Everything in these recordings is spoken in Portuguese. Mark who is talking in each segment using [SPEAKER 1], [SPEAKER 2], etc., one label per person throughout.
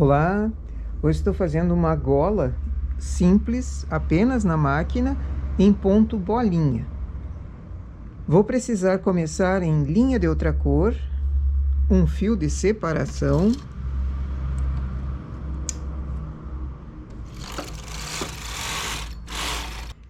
[SPEAKER 1] Olá, hoje estou fazendo uma gola simples, apenas na máquina, em ponto bolinha. Vou precisar começar em linha de outra cor, um fio de separação,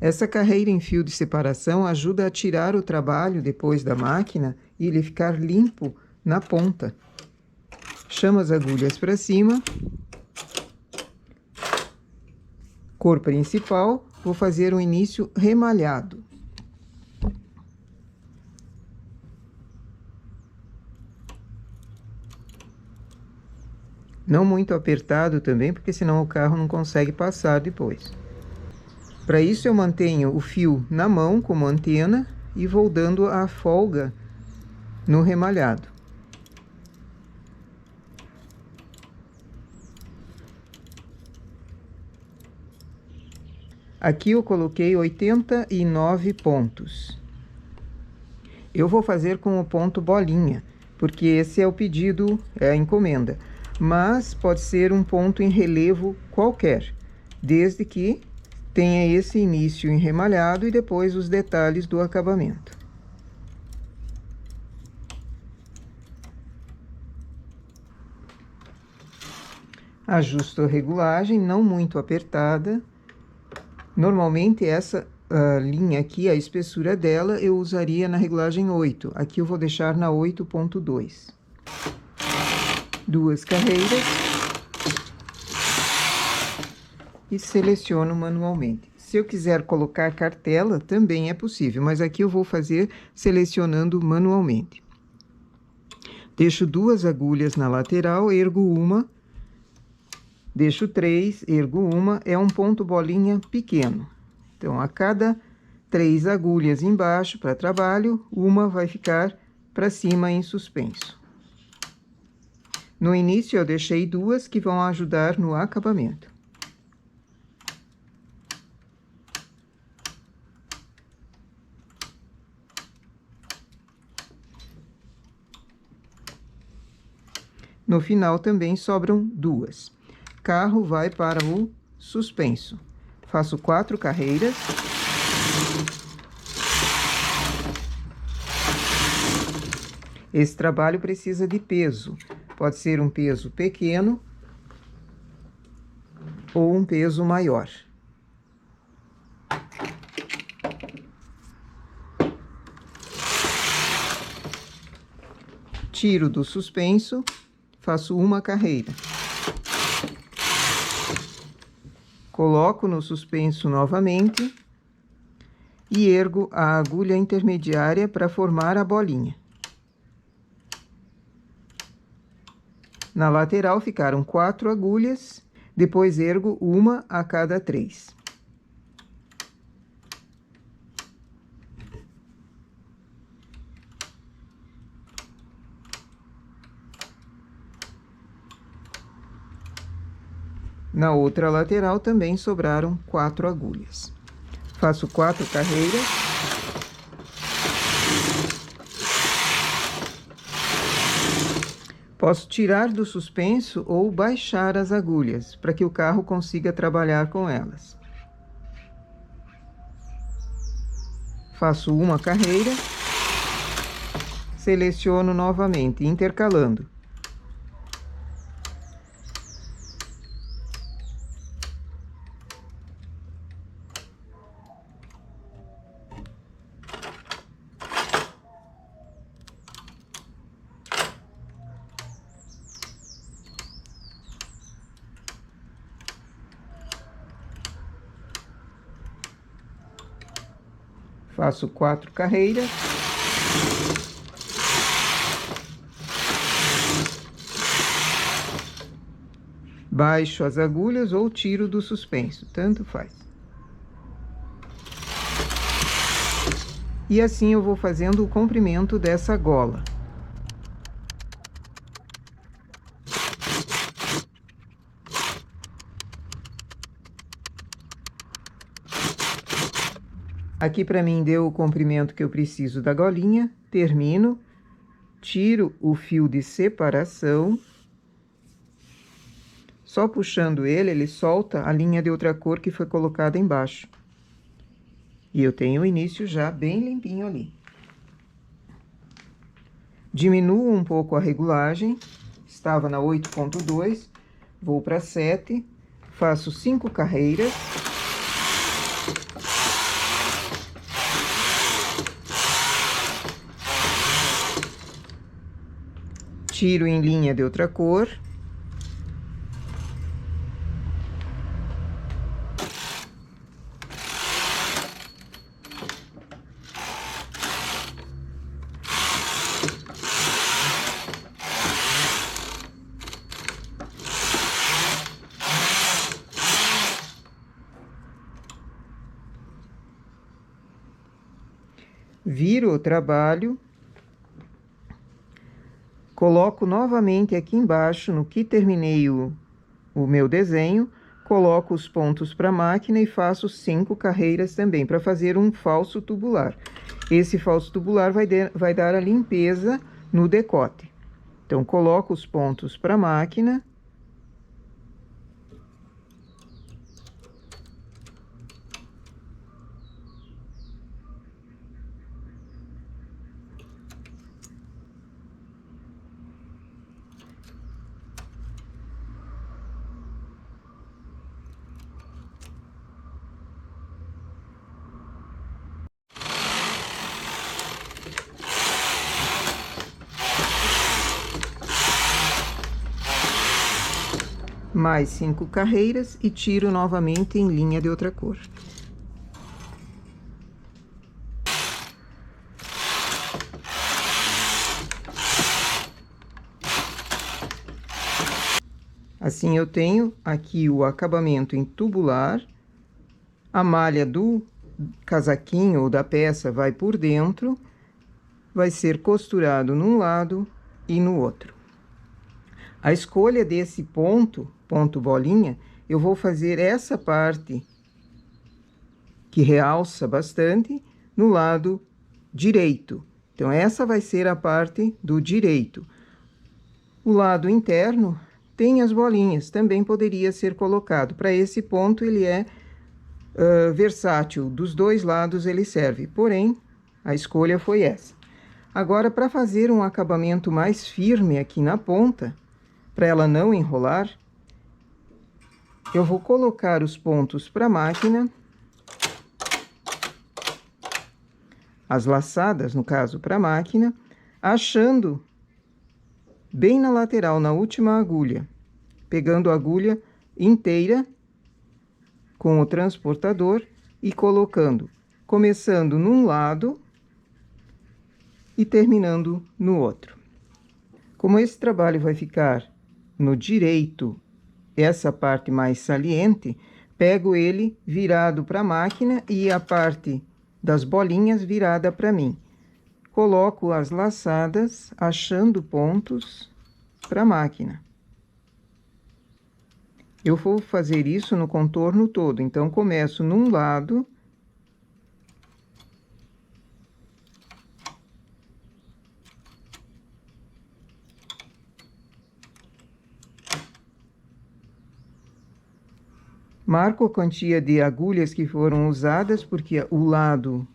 [SPEAKER 1] essa carreira em fio de separação ajuda a tirar o trabalho depois da máquina e ele ficar limpo na ponta. Chamo as agulhas para cima. Cor principal, vou fazer um início remalhado. Não muito apertado também, porque senão o carro não consegue passar depois. Para isso eu mantenho o fio na mão como antena e vou dando a folga no remalhado. Aqui eu coloquei 89 pontos. Eu vou fazer com o ponto bolinha, porque esse é o pedido, é a encomenda. Mas pode ser um ponto em relevo qualquer, desde que tenha esse início em remalhado e depois os detalhes do acabamento. Ajusto a regulagem, não muito apertada. Normalmente essa linha aqui, a espessura dela, eu usaria na regulagem 8. Aqui eu vou deixar na 8.2. Duas carreiras. E seleciono manualmente. Se eu quiser colocar cartela, também é possível, mas aqui eu vou fazer selecionando manualmente. Deixo duas agulhas na lateral, ergo uma. Deixo 3, ergo uma, é um ponto bolinha pequeno. Então, a cada 3 agulhas embaixo para trabalho, uma vai ficar para cima em suspenso. No início, eu deixei duas que vão ajudar no acabamento. No final, também sobram duas. Carro vai para o suspenso. Faço 4 carreiras. Esse trabalho precisa de peso. Pode ser um peso pequeno ou um peso maior. Tiro do suspenso, faço uma carreira. Coloco no suspenso novamente e ergo a agulha intermediária para formar a bolinha. Na lateral ficaram 4 agulhas, depois ergo uma a cada 3. Na outra lateral também sobraram 4 agulhas. Faço 4 carreiras. Posso tirar do suspenso ou baixar as agulhas, para que o carro consiga trabalhar com elas. Faço uma carreira. Seleciono novamente, intercalando. Faço 4 carreiras. Baixo as agulhas ou tiro do suspenso, tanto faz. E assim eu vou fazendo o comprimento dessa gola. Aqui para mim deu o comprimento que eu preciso da golinha, termino, tiro o fio de separação, Só puxando ele solta a linha de outra cor que foi colocada embaixo. E eu tenho o início já bem limpinho ali. Diminuo um pouco a regulagem, estava na 8.2, vou para 7, faço 5 carreiras. Tiro em linha de outra cor. Viro o trabalho. Coloco novamente aqui embaixo, no que terminei o meu desenho, coloco os pontos para a máquina e faço 5 carreiras também, para fazer um falso tubular. Esse falso tubular vai dar a limpeza no decote. Então, coloco os pontos para a máquina. Mais 5 carreiras e tiro novamente em linha de outra cor. Assim, eu tenho aqui o acabamento em tubular, a malha do casaquinho ou da peça vai por dentro, vai ser costurado num lado e no outro. A escolha desse ponto bolinha, eu vou fazer essa parte que realça bastante no lado direito. Então, essa vai ser a parte do direito. O lado interno tem as bolinhas, também poderia ser colocado. Para esse ponto, ele é versátil, dos dois lados ele serve, porém, a escolha foi essa. Agora, para fazer um acabamento mais firme aqui na ponta, para ela não enrolar, eu vou colocar os pontos para a máquina, as laçadas, no caso, para a máquina, achando bem na lateral, na última agulha, pegando a agulha inteira com o transportador e colocando, começando num lado e terminando no outro. Como esse trabalho vai ficar no direito, essa parte mais saliente, pego ele virado para a máquina e a parte das bolinhas virada para mim. Coloco as laçadas, achando pontos para a máquina. Eu vou fazer isso no contorno todo, então começo num lado. Marco a quantia de agulhas que foram usadas, porque o lado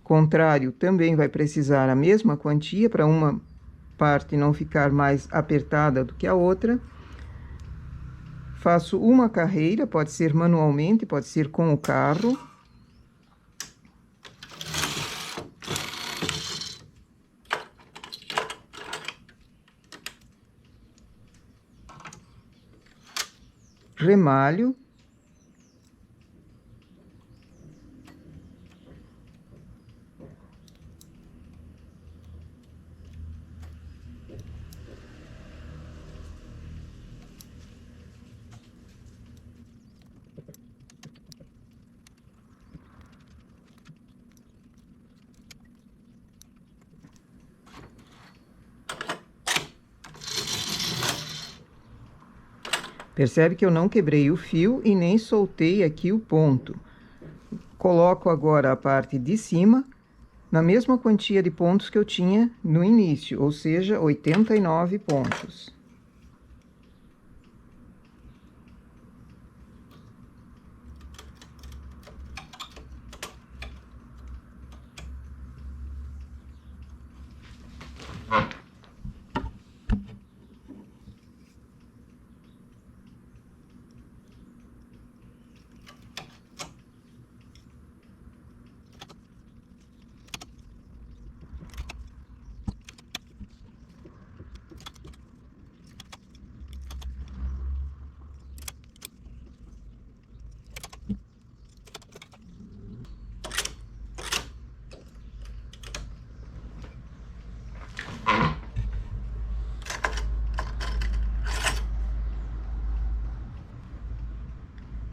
[SPEAKER 1] contrário também vai precisar a mesma quantia, para uma parte não ficar mais apertada do que a outra. Faço uma carreira, pode ser manualmente, pode ser com o carro. Remalho. Percebe que eu não quebrei o fio e nem soltei aqui o ponto. Coloco agora a parte de cima na mesma quantia de pontos que eu tinha no início, ou seja, 89 pontos.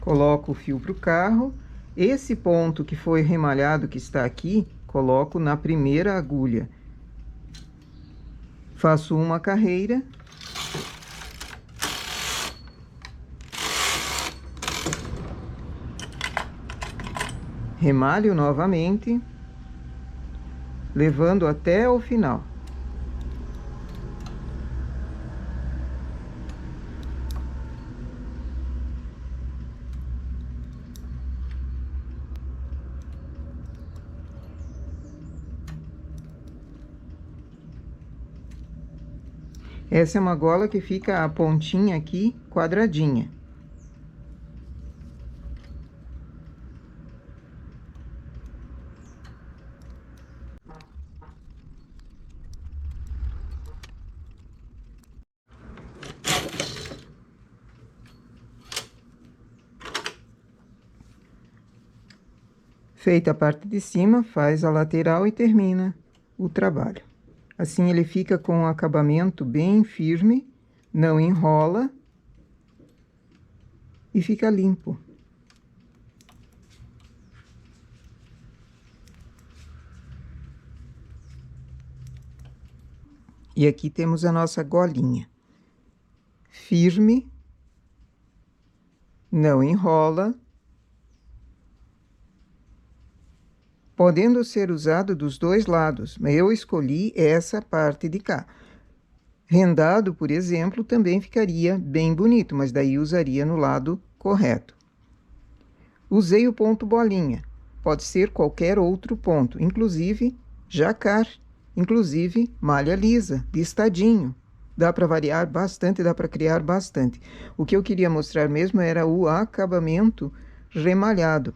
[SPEAKER 1] Coloco o fio para o carro. Esse ponto que foi remalhado, que está aqui, coloco na primeira agulha. Faço uma carreira. Remalho novamente, levando até o final. Essa é uma gola que fica a pontinha aqui quadradinha. Feita a parte de cima, faz a lateral e termina o trabalho. Assim ele fica com um acabamento bem firme, não enrola e fica limpo. E aqui temos a nossa golinha. Firme, não enrola, podendo ser usado dos dois lados, mas eu escolhi essa parte de cá. Rendado, por exemplo, também ficaria bem bonito, mas daí usaria no lado correto. Usei o ponto bolinha, pode ser qualquer outro ponto, inclusive jacar, inclusive malha lisa, listadinho. Dá para variar bastante, dá para criar bastante. O que eu queria mostrar mesmo era o acabamento remalhado,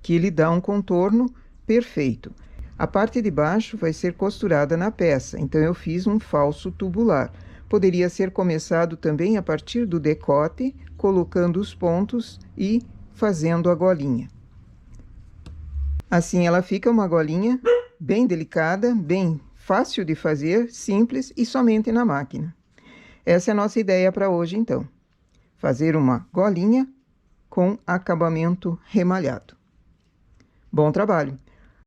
[SPEAKER 1] que ele dá um contorno perfeito. A parte de baixo vai ser costurada na peça, então eu fiz um falso tubular. Poderia ser começado também a partir do decote, colocando os pontos e fazendo a golinha. Assim ela fica uma golinha bem delicada, bem fácil de fazer, simples e somente na máquina. Essa é a nossa ideia para hoje, então. Fazer uma golinha com acabamento remalhado. Bom trabalho!